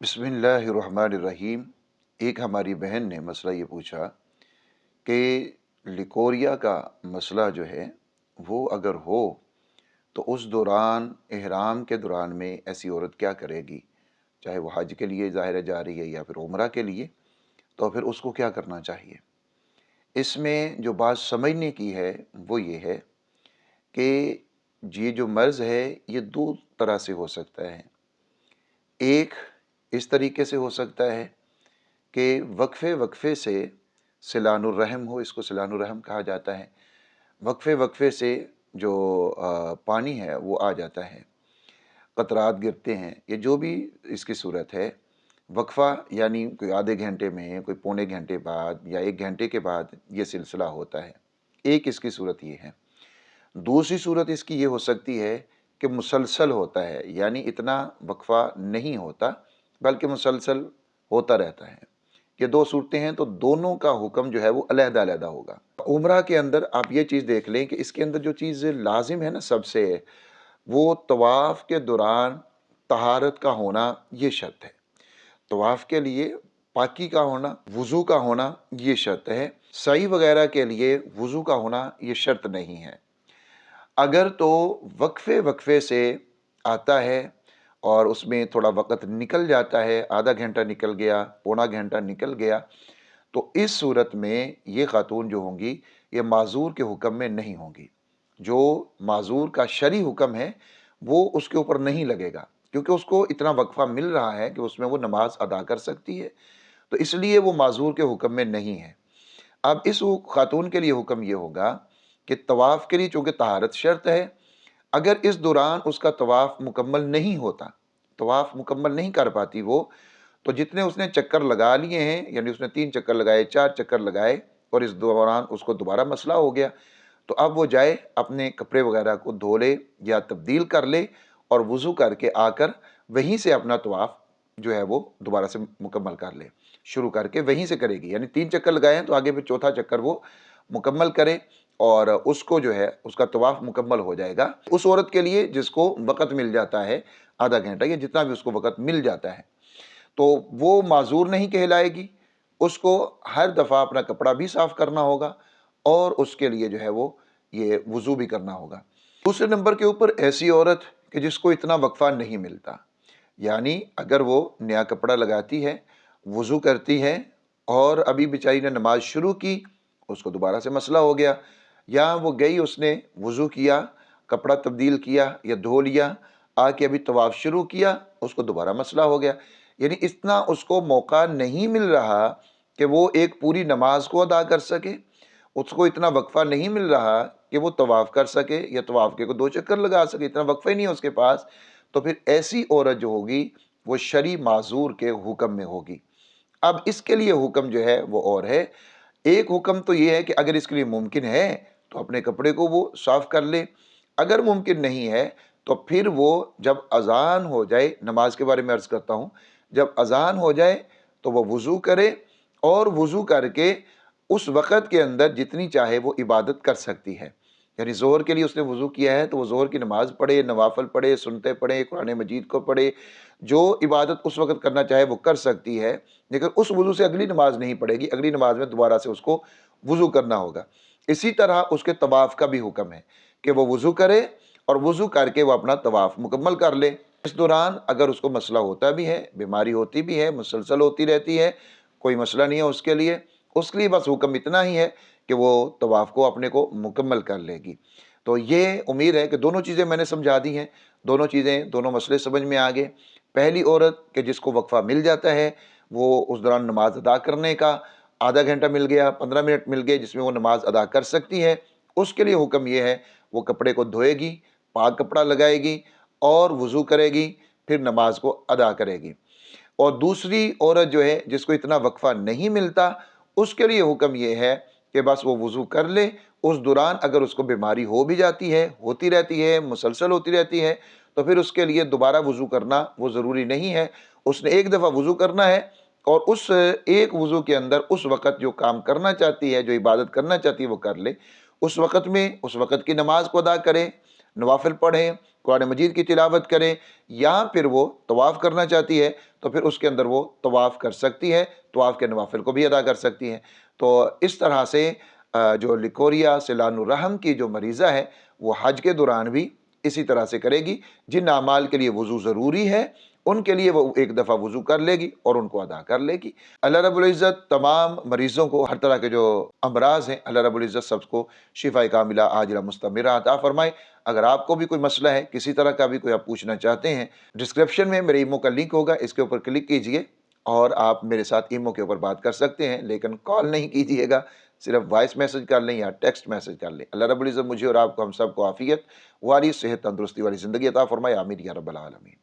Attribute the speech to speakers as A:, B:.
A: बिस्मिल्लाहिर्रहमानिर्रहीम। एक हमारी बहन ने मसला ये पूछा कि लिकोरिया का मसला जो है वो अगर हो तो उस दौरान इहराम के दौरान में ऐसी औरत क्या करेगी, चाहे वो हज के लिए ज़ाहिर जा रही है या फिर उम्रा के लिए, तो फिर उसको क्या करना चाहिए। इसमें जो बात समझने की है वो ये है कि ये जो मर्ज़ है ये दो तरह से हो सकता है। एक इस तरीके से हो सकता है कि वक्फ़े वक्फ़े से सिलानुर रहम हो, इसको सिलानुर रहम कहा जाता है। वक्फ़े वक्फ़े से जो पानी है वो आ जाता है, कतरात गिरते हैं, ये जो भी इसकी सूरत है। वक्फ़ा यानी कोई आधे घंटे में, कोई पौने घंटे बाद या 1 घंटे के बाद ये सिलसिला होता है। एक इसकी सूरत ये है। दूसरी सूरत इसकी ये हो सकती है कि मुसलसल होता है, यानी इतना वक्फ़ा नहीं होता बल्कि मुसलसल होता रहता है। ये दो सूरतें हैं, तो दोनों का हुक्म जो है वो अलहदा-अलहदा होगा। उम्रा के अंदर आप ये चीज़ देख लें कि इसके अंदर जो चीज़ लाज़िम है ना सबसे, वो तवाफ़ के दौरान तहारत का होना ये शर्त है। तवाफ़ के लिए पाकी का होना, वुज़ू का होना ये शर्त है। सई वग़ैरह के लिए वुज़ू का होना ये शर्त नहीं है। अगर तो वक्फ़े वक्फ़े से आता है और उसमें थोड़ा वक़्त निकल जाता है, आधा घंटा निकल गया, पौना घंटा निकल गया, तो इस सूरत में ये ख़ातून जो होंगी ये माज़ूर के हुक्म में नहीं होंगी। जो माज़ूर का शरई हुक्म है वो उसके ऊपर नहीं लगेगा, क्योंकि उसको इतना वक़्फ़ा मिल रहा है कि उसमें वो नमाज़ अदा कर सकती है, तो इसलिए वो माज़ूर के हुक्म में नहीं है। अब इस ख़ातून के लिए हुक्म ये होगा कि तवाफ़ के लिए चूँकि तहारत शर्त है, अगर इस दौरान उसका तवाफ़ मुकम्मल नहीं होता, तवाफ़ मुकम्मल नहीं कर पाती वो, तो जितने उसने चक्कर लगा लिए हैं, यानी उसने 3 चक्कर लगाए, 4 चक्कर लगाए और इस दौरान उसको दोबारा मसला हो गया, तो अब वो जाए अपने कपड़े वग़ैरह को धो ले या तब्दील कर ले और वुज़ू करके आकर वहीं से अपना तवाफ़ जो है वो दोबारा से मुकम्मल कर ले। शुरू करके वहीं से करेगी, यानी 3 चक्कर लगाए हैं तो आगे फिर चौथा चक्कर वो मुकम्मल करे और उसको जो है उसका तवाफ़ मुकम्मल हो जाएगा। उस औरत के लिए जिसको वक़्त मिल जाता है आधा घंटा या जितना भी उसको वक़्त मिल जाता है, तो वो माज़ूर नहीं कहलाएगी। उसको हर दफ़ा अपना कपड़ा भी साफ़ करना होगा और उसके लिए जो है वो ये वुज़ू भी करना होगा। दूसरे नंबर के ऊपर ऐसी औरत कि जिसको इतना वक़्फ़ा नहीं मिलता, यानी अगर वो नया कपड़ा लगाती है, वुज़ू करती है और अभी बेचारी ने नमाज़ शुरू की, उसको दोबारा से मसला हो गया, या वो गई उसने वुज़ू किया, कपड़ा तब्दील किया या धो लिया, आके अभी तवाफ़ शुरू किया, उसको दोबारा मसला हो गया। यानी इतना उसको मौका नहीं मिल रहा कि वो एक पूरी नमाज को अदा कर सके, उसको इतना वक्फ़ा नहीं मिल रहा कि वो तवाफ़ कर सके या तवाफ़ के को 2 चक्कर लगा सके, इतना वक्फ़ा ही नहीं है उसके पास, तो फिर ऐसी औरत जो होगी वो शरई माज़ूर के हुक्म में होगी। अब इसके लिए हुक्म जो है वो और है। एक हुक्म तो ये है कि अगर इसके लिए मुमकिन है तो अपने कपड़े को वो साफ़ कर ले, अगर मुमकिन नहीं है तो फिर वो जब अज़ान हो जाए, नमाज के बारे में अर्ज़ करता हूँ, जब अज़ान हो जाए तो वह वुज़ू करे और वुज़ू करके उस वक़्त के अंदर जितनी चाहे वो इबादत कर सकती है। यानी ज़ोहर के लिए उसने वुज़ू किया है तो वो ज़ोहर की नमाज़ पढ़े, नवाफ़िल पढ़े, सुन्नतें पढ़े, कुरान मजीद को पढ़े, जो इबादत उस वक़्त करना चाहे वो कर सकती है, लेकिन उस वुज़ू से अगली नमाज़ नहीं पढ़ेगी, अगली नमाज़ में दोबारा से उसको वुज़ू करना होगा। इसी तरह उसके तवाफ़ का भी हुक्म है कि वो वुज़ू करे और वुज़ू करके वो अपना तवाफ़ मुकम्मल कर ले। इस दौरान अगर उसको मसला होता भी है, बीमारी होती भी है, मुसलसल होती रहती है, कोई मसला नहीं है उसके लिए बस हुक्म इतना ही है कि वो तवाफ़ को अपने को मुकम्मल कर लेगी। तो ये उम्मीद है कि दोनों चीज़ें मैंने समझा दी हैं, दोनों चीज़ें, दोनों मसले समझ में आ गए। पहली औरत कि जिसको वक़्फ़ा मिल जाता है, वो उस दौरान नमाज़ अदा करने का आधा घंटा मिल गया, 15 मिनट मिल गए जिसमें वो नमाज़ अदा कर सकती है, उसके लिए हुक्म ये है, वो कपड़े को धोएगी, पाक कपड़ा लगाएगी और वुज़ू करेगी, फिर नमाज़ को अदा करेगी। और दूसरी औरत जो है जिसको इतना वक़्फ़ा नहीं मिलता, उसके लिए हुक्म ये है कि बस वो वुज़ू कर ले, उस दौरान अगर उसको बीमारी हो भी जाती है, होती रहती है, मुसलसल होती रहती है, तो फिर उसके लिए दोबारा वुज़ू करना वो ज़रूरी नहीं है। उसने एक दफ़ा वुज़ू करना है और उस एक वुज़ू के अंदर उस वक़्त जो काम करना चाहती है, जो इबादत करना चाहती है वो कर ले। उस वक़्त में उस वक़्त की नमाज़ को अदा करे, نوافل پڑھیں، قرآن مجید کی تلاوت کریں، یا پھر وہ طواف کرنا چاہتی ہے تو پھر اس کے اندر وہ طواف کر سکتی ہے، طواف کے نوافل کو بھی ادا کر سکتی ہے۔ تو اس طرح سے جو لکوریا صلہ الرحم کی جو مریضہ ہے وہ حج کے دوران بھی اسی طرح سے کرے گی۔ جن اعمال کے لیے وضو ضروری ہے ان کے لیے وہ ایک دفعہ وضو کر لے گی اور ان کو ادا کر لے گی۔ اللہ رب العزت تمام مریضوں کو ہر طرح کے جو امراض ہیں، اللہ رب العزت سب کو شفا کاملہ عاجلہ مستمرہ عطا فرمائے۔ اگر آپ کو بھی کوئی مسئلہ ہے، کسی طرح کا بھی کوئی آپ پوچھنا چاہتے ہیں، ڈسکرپشن میں میرے ایمو کا لنک ہوگا، اس کے اوپر کلک کیجئے اور آپ میرے ساتھ ایمو کے اوپر بات کر سکتے ہیں، لیکن کال نہیں کیجئے گا، صرف وائس میسج کر لیں یا ٹیکسٹ میسج کر لیں۔ اللہ رب العزت مجھے اور آپ کو، ہم سب کو عافیت والی، صحت، تندرستی والی زندگی عطا فرمائے، آمین یا رب العالمین۔